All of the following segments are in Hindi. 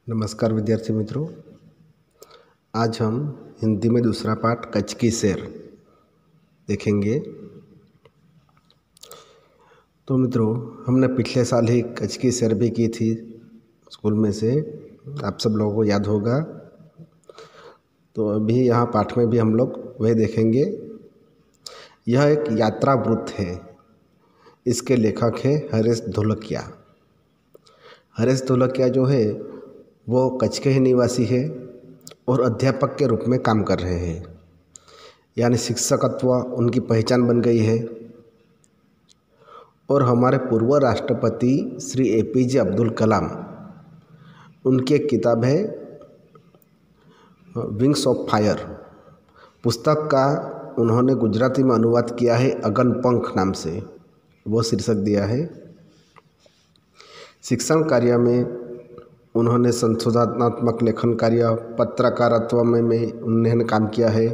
नमस्कार विद्यार्थी मित्रों। आज हम हिंदी में दूसरा पाठ कच्छ की सैर देखेंगे। तो मित्रों, हमने पिछले साल ही कच्छ की सैर भी की थी स्कूल में से, आप सब लोगों को याद होगा। तो अभी यहाँ पाठ में भी हम लोग वही देखेंगे। यह एक यात्रा वृत्त है। इसके लेखक है हरीश ढोलकिया। हरीश ढोलकिया जो है वो कच्छ के ही निवासी है और अध्यापक के रूप में काम कर रहे हैं, यानी शिक्षकत्व उनकी पहचान बन गई है। और हमारे पूर्व राष्ट्रपति श्री APJ अब्दुल कलाम, उनकी एक किताब है विंग्स ऑफ फायर, पुस्तक का उन्होंने गुजराती में अनुवाद किया है अगन पंख नाम से, वो शीर्षक दिया है। शिक्षण कार्य में उन्होंने संशोधनात्मक लेखन कार्य, पत्रकारित्व में उन्होंने काम किया है।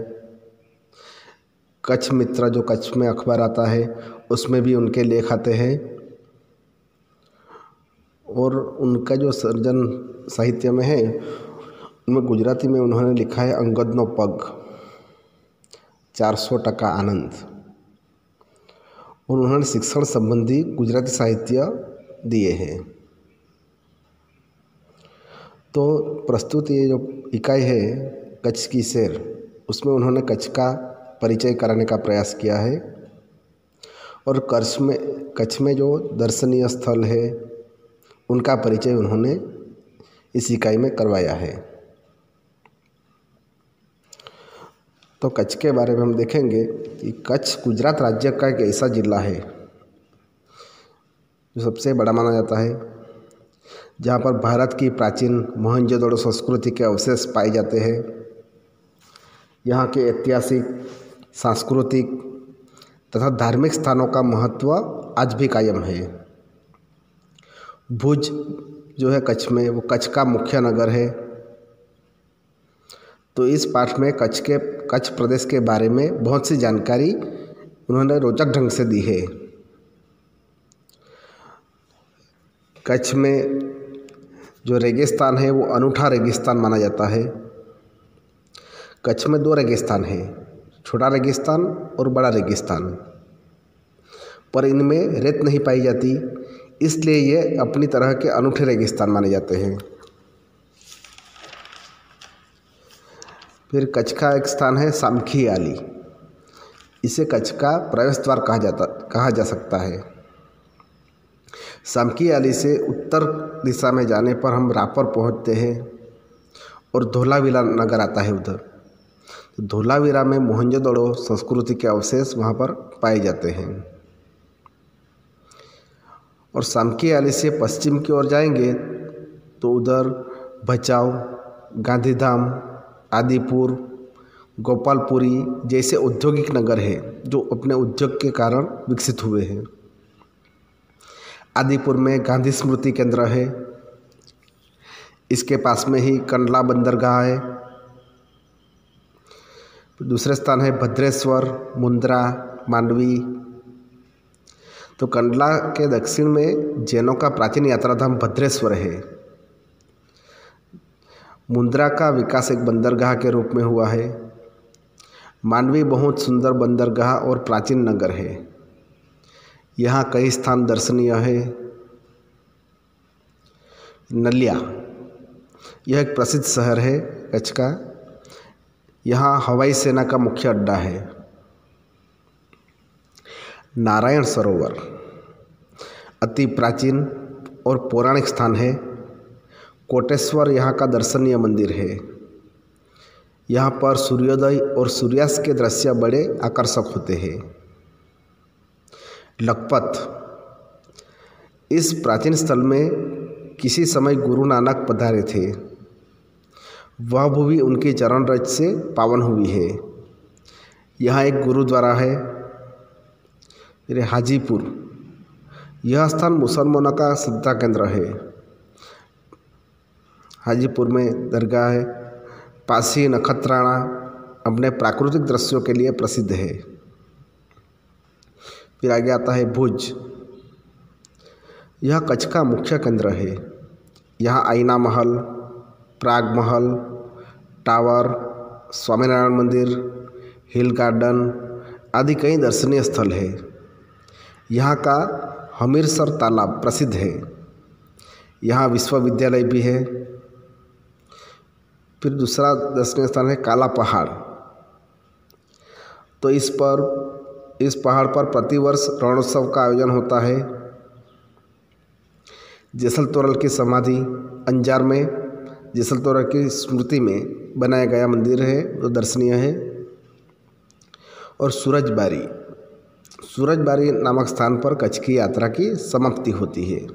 कच्छ मित्र जो कच्छ में अखबार आता है उसमें भी उनके लेख आते हैं। और उनका जो सर्जन साहित्य में है उनमें गुजराती में उन्होंने लिखा है अंगदनो पग, 400% आनंद। और उन्होंने शिक्षण संबंधी गुजराती साहित्य दिए हैं। तो प्रस्तुत ये जो इकाई है कच्छ की सैर, उसमें उन्होंने कच्छ का परिचय कराने का प्रयास किया है। और कच्छ में जो दर्शनीय स्थल है उनका परिचय उन्होंने इस इकाई में करवाया है। तो कच्छ के बारे में हम देखेंगे कि कच्छ गुजरात राज्य का एक ऐसा जिला है जो सबसे बड़ा माना जाता है, जहाँ पर भारत की प्राचीन मोहनजोदड़ो संस्कृति के अवशेष पाए जाते हैं। यहाँ के ऐतिहासिक, सांस्कृतिक तथा धार्मिक स्थानों का महत्व आज भी कायम है। भुज जो है कच्छ में, वो कच्छ का मुख्य नगर है। तो इस पाठ में कच्छ प्रदेश के बारे में बहुत सी जानकारी उन्होंने रोचक ढंग से दी है। कच्छ में जो रेगिस्तान है वो अनूठा रेगिस्तान माना जाता है। कच्छ में 2 रेगिस्तान हैं, छोटा रेगिस्तान और बड़ा रेगिस्तान, पर इनमें रेत नहीं पाई जाती, इसलिए ये अपनी तरह के अनूठे रेगिस्तान माने जाते हैं। फिर कच्छ का एक स्थान है सामखी आली। इसे कच्छ का प्रवेश द्वार कहा जा सकता है। सामखी आली से उत्तर दिशा में जाने पर हम रापर पहुंचते हैं और धोलावीरा नगर आता है उधर। तो धोलावीरा में मोहनजोदड़ो संस्कृति के अवशेष वहाँ पर पाए जाते हैं। और सामखी आली से पश्चिम की ओर जाएंगे तो उधर भचाऊ, गांधीधाम, आदिपुर, गोपालपुरी जैसे औद्योगिक नगर है जो अपने उद्योग के कारण विकसित हुए हैं। आदिपुर में गांधी स्मृति केंद्र है। इसके पास में ही कंडला बंदरगाह है। दूसरे स्थान है भद्रेश्वर, मुंद्रा, मांडवी। तो कंडला के दक्षिण में जैनों का प्राचीन यात्राधाम भद्रेश्वर है। मुंद्रा का विकास एक बंदरगाह के रूप में हुआ है। मांडवी बहुत सुंदर बंदरगाह और प्राचीन नगर है। यहाँ कई स्थान दर्शनीय है। नलिया, यह एक प्रसिद्ध शहर है कच्छ का। यहाँ हवाई सेना का मुख्य अड्डा है। नारायण सरोवर अति प्राचीन और पौराणिक स्थान है। कोटेश्वर यहाँ का दर्शनीय मंदिर है। यहाँ पर सूर्योदय और सूर्यास्त के दृश्य बड़े आकर्षक होते हैं। लखपत, इस प्राचीन स्थल में किसी समय गुरु नानक पधारे थे। वह भूमि उनके चरण रज से पावन हुई है। यहाँ एक गुरुद्वारा है। फिर हाजीपुर, यह स्थान मुसलमानों का श्रद्धा केंद्र है। हाजीपुर में दरगाह है। पासी नखत्राणा अपने प्राकृतिक दृश्यों के लिए प्रसिद्ध है। फिर आगे आता है भुज, यह कच्छ का मुख्य केंद्र है। यहाँ आईना महल, प्राग महल, टावर, स्वामीनारायण मंदिर, हिल गार्डन आदि कई दर्शनीय स्थल है। यहाँ का हमीरसर तालाब प्रसिद्ध है। यहाँ विश्वविद्यालय भी है। फिर दूसरा दर्शनीय स्थान है काला पहाड़। तो इस पहाड़ पर प्रतिवर्ष रणोत्सव का आयोजन होता है। जेसल तोरल की समाधि अंजार में जेसल तोरल की स्मृति में बनाया गया मंदिर है, वो दर्शनीय है। और सूरजबारी नामक स्थान पर कच्छ की यात्रा की समाप्ति होती है।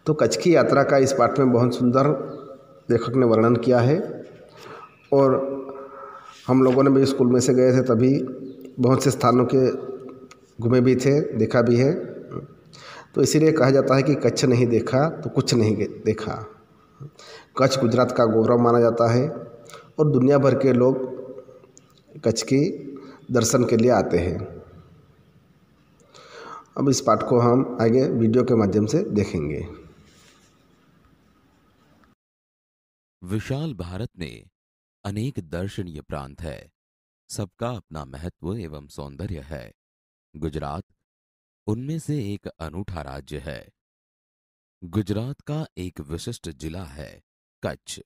तो कच्छ की यात्रा का इस पाठ में बहुत सुंदर लेखक ने वर्णन किया है। और हम लोगों ने भी स्कूल में से गए थे, तभी बहुत से स्थानों के घूमे भी थे, देखा भी है। तो इसीलिए कहा जाता है कि कच्छ नहीं देखा तो कुछ नहीं देखा। कच्छ गुजरात का गौरव माना जाता है और दुनिया भर के लोग कच्छ की दर्शन के लिए आते हैं। अब इस पाठ को हम आगे वीडियो के माध्यम से देखेंगे। विशाल भारत में अनेक दर्शनीय प्रांत है। सबका अपना महत्व एवं सौंदर्य है। गुजरात उनमें से एक अनूठा राज्य है। गुजरात का एक विशिष्ट जिला है कच्छ,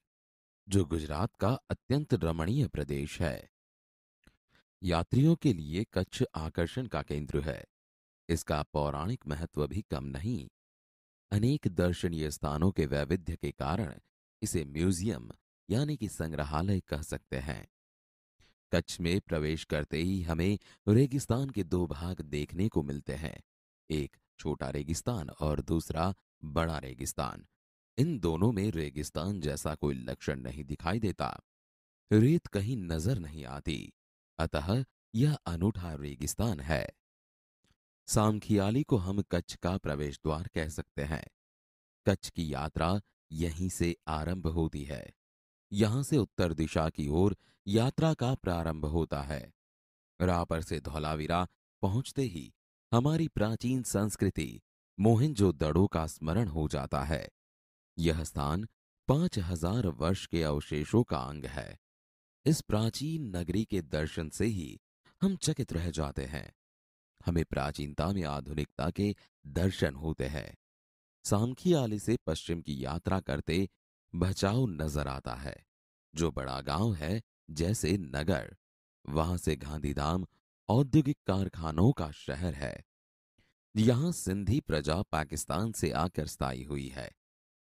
जो गुजरात का अत्यंत रमणीय प्रदेश है। यात्रियों के लिए कच्छ आकर्षण का केंद्र है। इसका पौराणिक महत्व भी कम नहीं। अनेक दर्शनीय स्थानों के वैविध्य के कारण इसे म्यूजियम यानी कि संग्रहालय कह सकते हैं। कच्छ में प्रवेश करते ही हमें रेगिस्तान के दो भाग देखने को मिलते हैं, एक छोटा रेगिस्तान और दूसरा बड़ा रेगिस्तान। इन दोनों में रेगिस्तान जैसा कोई लक्षण नहीं दिखाई देता। रेत कहीं नजर नहीं आती, अतः यह अनूठा रेगिस्तान है। सामखियाली को हम कच्छ का प्रवेश द्वार कह सकते हैं। कच्छ की यात्रा यहीं से आरंभ होती है। यहां से उत्तर दिशा की ओर यात्रा का प्रारंभ होता है। रापर से धौलावीरा पहुंचते ही हमारी प्राचीन संस्कृति मोहेंजोदड़ो का स्मरण हो जाता है। यह स्थान 5000 वर्ष के अवशेषों का अंग है। इस प्राचीन नगरी के दर्शन से ही हम चकित रह जाते हैं। हमें प्राचीनता में आधुनिकता के दर्शन होते हैं। सामखियाली से पश्चिम की यात्रा करते भचाऊ नजर आता है, जो बड़ा गांव है जैसे नगर। वहां से गांधीधाम औद्योगिक कारखानों का शहर है। यहां सिंधी प्रजा पाकिस्तान से आकर स्थायी हुई है।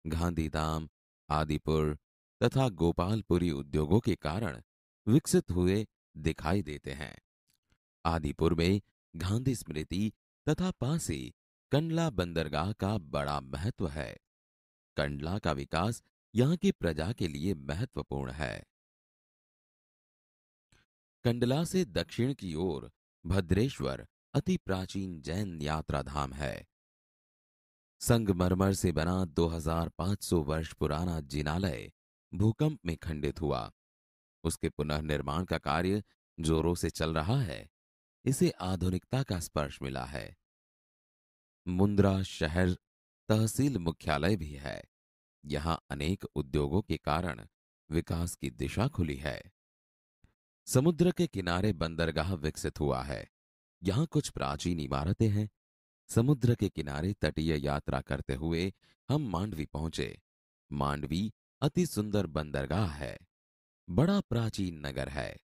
गांधीधाम, आदिपुर तथा गोपालपुरी उद्योगों के कारण विकसित हुए दिखाई देते हैं। आदिपुर में गांधी स्मृति तथा पास ही कंडला बंदरगाह का बड़ा महत्व है। कंडला का विकास यहां की प्रजा के लिए महत्वपूर्ण है। कंडला से दक्षिण की ओर भद्रेश्वर अति प्राचीन जैन यात्रा धाम है। संगमरमर से बना 2500 वर्ष पुराना जिनालय भूकंप में खंडित हुआ। उसके पुनर्निर्माण का कार्य जोरों से चल रहा है। इसे आधुनिकता का स्पर्श मिला है। मुंद्रा शहर तहसील मुख्यालय भी है। यहां अनेक उद्योगों के कारण विकास की दिशा खुली है। समुद्र के किनारे बंदरगाह विकसित हुआ है। यहां कुछ प्राचीन इमारतें हैं। समुद्र के किनारे तटीय यात्रा करते हुए हम मांडवी पहुंचे। मांडवी अति सुंदर बंदरगाह है। बड़ा प्राचीन नगर है।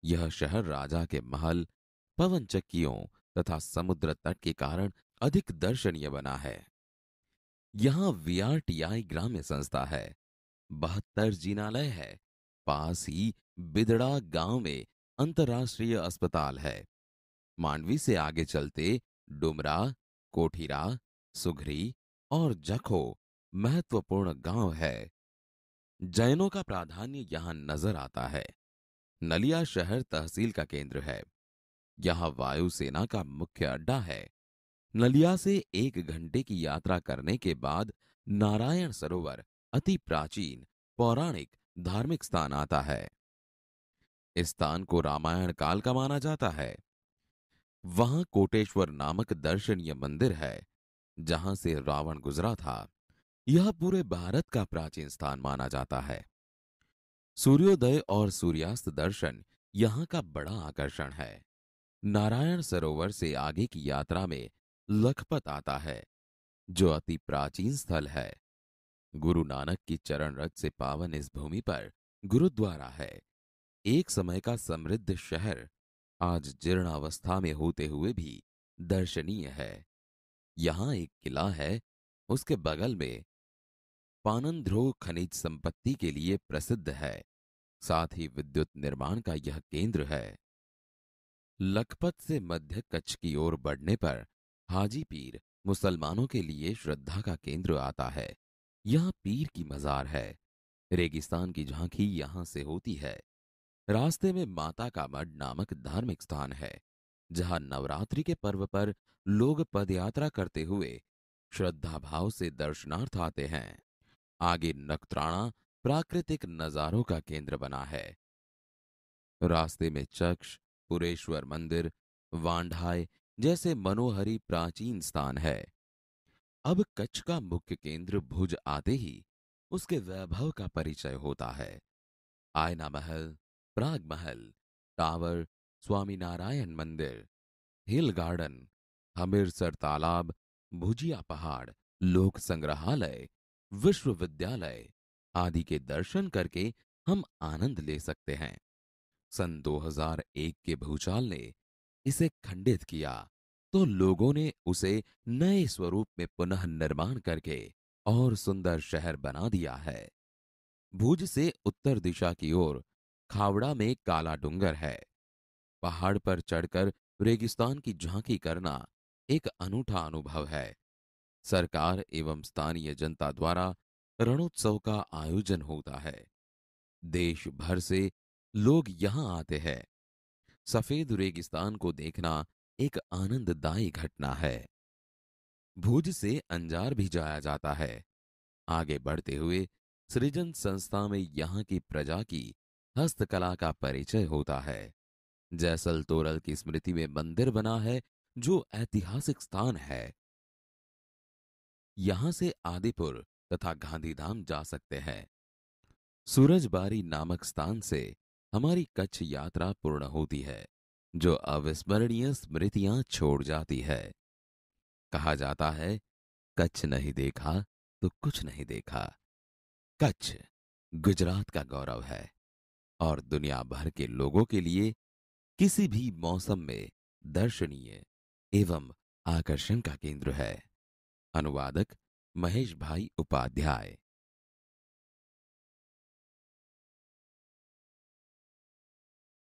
यह शहर राजा के महल, पवन चक्कियों तथा समुद्र तट के कारण अधिक दर्शनीय बना है। यहां वीआरटीआई ग्राम्य संस्था है। 72 जिनालय है। पास ही बिदड़ा गांव में अंतर्राष्ट्रीय अस्पताल है। मांडवी से आगे चलते डुमरा, कोठीरा, सुघरी और जखो महत्वपूर्ण गांव है। जैनों का प्राधान्य यहां नजर आता है। नलिया शहर तहसील का केंद्र है। यहां वायुसेना का मुख्य अड्डा है। नलिया से 1 घंटे की यात्रा करने के बाद नारायण सरोवर अति प्राचीन पौराणिक धार्मिक स्थान आता है। इस स्थान को रामायण काल का माना जाता है। वहां कोटेश्वर नामक दर्शनीय मंदिर है, जहां से रावण गुजरा था। यह पूरे भारत का प्राचीन स्थान माना जाता है। सूर्योदय और सूर्यास्त दर्शन यहाँ का बड़ा आकर्षण है। नारायण सरोवर से आगे की यात्रा में लखपत आता है, जो अति प्राचीन स्थल है। गुरु नानक की चरण रज से पावन इस भूमि पर गुरुद्वारा है। एक समय का समृद्ध शहर आज जीर्णावस्था में होते हुए भी दर्शनीय है। यहां एक किला है, उसके बगल में पानंध्रो खनिज संपत्ति के लिए प्रसिद्ध है। साथ ही विद्युत निर्माण का यह केंद्र है। लखपत से मध्य कच्छ की ओर बढ़ने पर हाजी पीर मुसलमानों के लिए श्रद्धा का केंद्र आता है। यहाँ पीर की मजार है। रेगिस्तान की झांकी यहां से होती है। रास्ते में माता का मठ नामक धार्मिक स्थान है, जहां नवरात्रि के पर्व पर लोग पदयात्रा करते हुए श्रद्धा भाव से दर्शनार्थ आते हैं। आगे नखत्राणा प्राकृतिक नजारों का केंद्र बना है। रास्ते में चक्ष, पुरेश्वर मंदिर, वांढाय जैसे मनोहरी प्राचीन स्थान है। अब कच्छ का मुख्य केंद्र भुज आते ही उसके वैभव का परिचय होता है। आयना महल, प्राग महल, टावर, स्वामीनारायण मंदिर, हिल गार्डन, हमिरसर तालाब, भुजिया पहाड़, लोक संग्रहालय, विश्वविद्यालय आदि के दर्शन करके हम आनंद ले सकते हैं। सन 2001 के भूचाल ने इसे खंडित किया, तो लोगों ने उसे नए स्वरूप में पुनः निर्माण करके और सुंदर शहर बना दिया है। भुज से उत्तर दिशा की ओर खावड़ा में काला डूंगर है। पहाड़ पर चढ़कर रेगिस्तान की झांकी करना एक अनूठा अनुभव है। सरकार एवं स्थानीय जनता द्वारा रणोत्सव का आयोजन होता है। देश भर से लोग यहां आते हैं। सफेद रेगिस्तान को देखना एक आनंददायी घटना है। भुज से अंजार भी जाया जाता है। आगे बढ़ते हुए सृजन संस्था में यहाँ की प्रजा की हस्तकला का परिचय होता है। जैसल तोरल की स्मृति में मंदिर बना है, जो ऐतिहासिक स्थान है। यहां से आदिपुर तथा गांधीधाम जा सकते हैं। सूरजबारी नामक स्थान से हमारी कच्छ यात्रा पूर्ण होती है, जो अविस्मरणीय स्मृतियां छोड़ जाती है। कहा जाता है, कच्छ नहीं देखा तो कुछ नहीं देखा। कच्छ गुजरात का गौरव है और दुनिया भर के लोगों के लिए किसी भी मौसम में दर्शनीय एवं आकर्षण का केंद्र है। अनुवादक महेश भाई उपाध्याय।